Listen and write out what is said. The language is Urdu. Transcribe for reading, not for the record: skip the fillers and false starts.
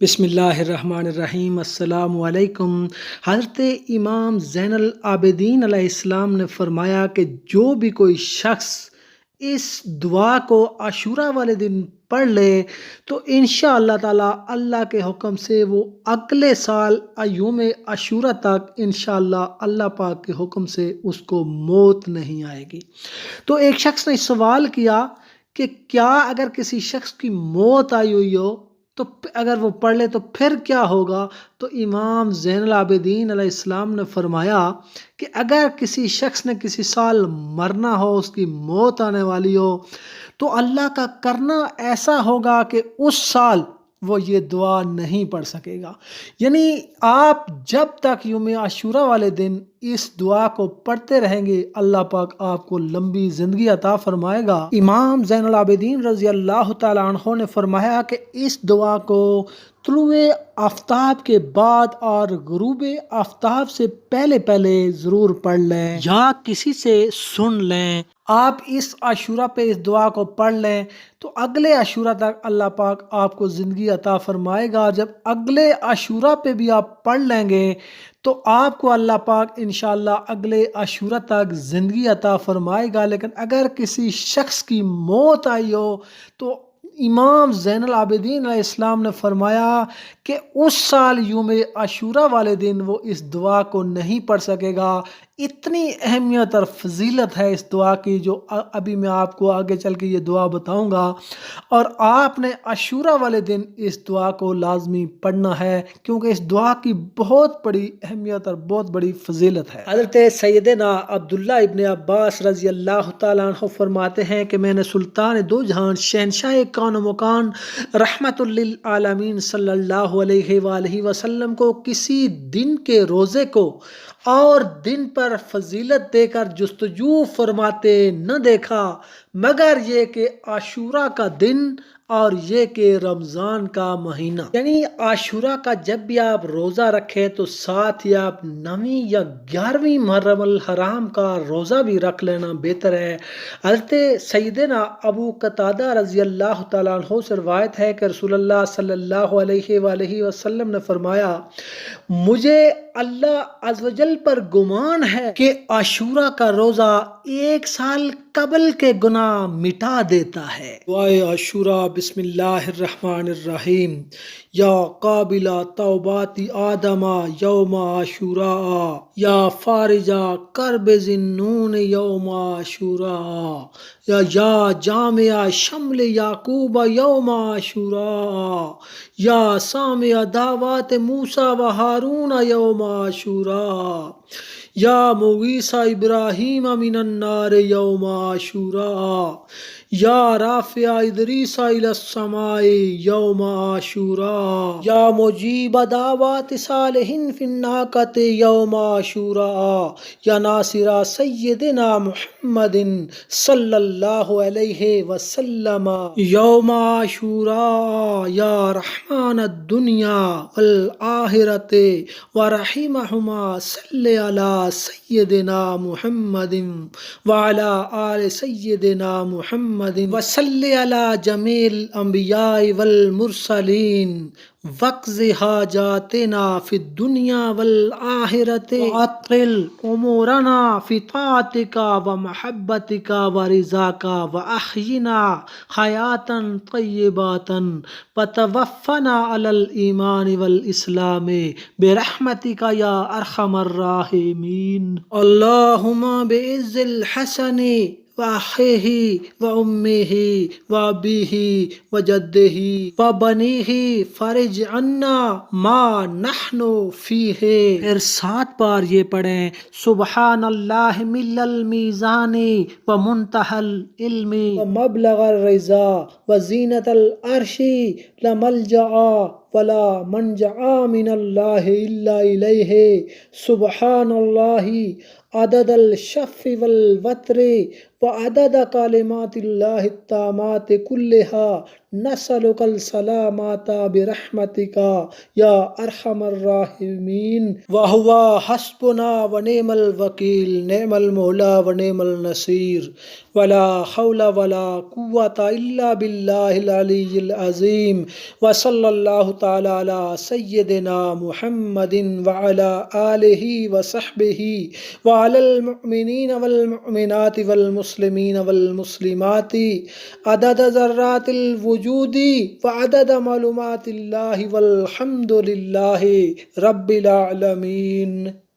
بسم اللہ الرحمن الرحیم۔ السلام علیکم۔ حضرت امام زین العابدین علیہ السلام نے فرمایا کہ جو بھی کوئی شخص اس دعا کو عاشورہ والے دن پڑھ لے تو انشاءاللہ تعالی اللہ کے حکم سے وہ اگلے سال یوم عاشورہ تک انشاءاللہ اللہ پاک کے حکم سے اس کو موت نہیں آئے گی۔ تو ایک شخص نے سوال کیا کہ کیا اگر کسی شخص کی موت آئی ہوئی ہو تو اگر وہ پڑھ لے تو پھر کیا ہوگا؟ تو امام زین العابدین علیہ السلام نے فرمایا کہ اگر کسی شخص نے کسی سال مرنا ہو، اس کی موت آنے والی ہو، تو اللہ کا کرنا ایسا ہوگا کہ اس سال وہ یہ دعا نہیں پڑھ سکے گا۔ یعنی آپ جب تک یوم عاشورہ والے دن اس دعا کو پڑھتے رہیں گے اللہ پاک آپ کو لمبی زندگی عطا فرمائے گا۔ امام زین العابدین رضی اللہ تعالیٰ عنہ نے فرمایا کہ اس دعا کو طلوع آفتاب کے بعد اور غروب آفتاب سے پہلے پہلے ضرور پڑھ لیں یا کسی سے سن لیں۔ آپ اس عاشورہ پہ اس دعا کو پڑھ لیں تو اگلے عاشورہ تک اللہ پاک آپ کو زندگی عطا فرمائے گا۔ جب اگلے عاشورہ پہ بھی آپ پڑھ لیں گے تو آپ کو اللہ پاک انشاءاللہ اگلے عاشورہ تک زندگی عطا فرمائے گا۔ لیکن اگر کسی شخص کی موت آئی ہو تو امام زین العابدین علیہ السلام نے فرمایا کہ اس سال یوم عاشورہ والے دن وہ اس دعا کو نہیں پڑھ سکے گا۔ اتنی اہمیت اور فضیلت ہے اس دعا کی، جو ابھی میں آپ کو آگے چل کے یہ دعا بتاؤں گا، اور آپ نے عاشورہ والے دن اس دعا کو لازمی پڑھنا ہے کیونکہ اس دعا کی بہت بڑی اہمیت اور بہت بڑی فضیلت ہے۔ حضرت سیدنا عبداللہ ابن عباس رضی اللہ تعالیٰ عنہ فرماتے ہیں کہ میں نے سلطان دو جہان شہنشاہ کون و مکان رحمت للعالمین صلی اللہ علیہ وآلہ وسلم کو کسی دن کے روزے کو اور دن پر فضیلت دے کر جستجو فرماتے نہ دیکھا مگر یہ کہ عاشورہ کا دن اور یہ کہ رمضان کا مہینہ۔ یعنی عاشورہ کا جب بھی آپ روزہ رکھیں تو ساتھ ہی آپ 9ویں یا 11ویں محرم الحرام کا روزہ بھی رکھ لینا بہتر ہے۔ حضرت سیدنا ابو قتادہ رضی اللہ تعالیٰ عنہ سے روایت ہے کہ رسول اللہ صلی اللہ علیہ وآلہ وسلم نے فرمایا، مجھے اللہ عز و جل پر گمان ہے کہ عاشورہ کا روزہ 1 سال قبل کے گناہ مٹا دیتا ہے۔ دعائے عاشورہ۔ بسم اللہ الرحمن الرحیم۔ یا قابل توبات آدم یوم عاشوراء، یا فارجا کرب ذنون یوم عاشوراء، یا جامع شمل یعقوب یوم عاشوراء، یا سامع دعوات موسیٰ و ہارون یوم عاشوراء، یا مغیث ابراہیم من النار یوم عاشوراء، یا رافع ادریس الی السماء یوم عاشوراء، یا مجیب دعوات صالح فی الناقۃ یوم عاشوراء، یا ناصر سیدنا محمد صلی اللہ علیہ وسلم یوم عاشوراء، یا رحمان الدنیا والآخرۃ ورحمہما صلی علی سیدنا محمد وعلی آل سیدنا محمد وصلی علی جمیع الانبیاء والمرسلین وقض حاجاتنا فی الدنیا والآخرۃ وعطل امورنا فی طاعتک ومحبتک ورضاک واحینا حیاتا طیباتا وتوفنا علی الایمان والاسلام برحمتک یا ارحم الراحمین۔ اللہم بعز الحسن وأخيه وأمه وأبيه وجده وبنيه فرج عنا ما نحن فيه۔ پھر 7 بار یہ پڑھیں، سبحان اللہ مل المیزان ومنتہى العلم ومبلغ الرضا وزینة العرش لملجأ ولا منجأ من اللہ الا الیہ، سبحان اللہ عدد الشف والوتر وعدد کلمات اللہ التامات کلہا نسألك السلامات برحمتك يا أرحم الراحمين وهو حسبنا ونعم الوكيل نعم المولى ونعم النصير ولا حول ولا قوة إلا بالله العلي العظيم وصلى الله تعالى على سيدنا محمد وعلى آله وصحبه وعلى المؤمنين والمؤمنات والمسلمين والمسلمات عدد ذرات الوجود وعدد معلومات الله والحمد لله رب العالمين.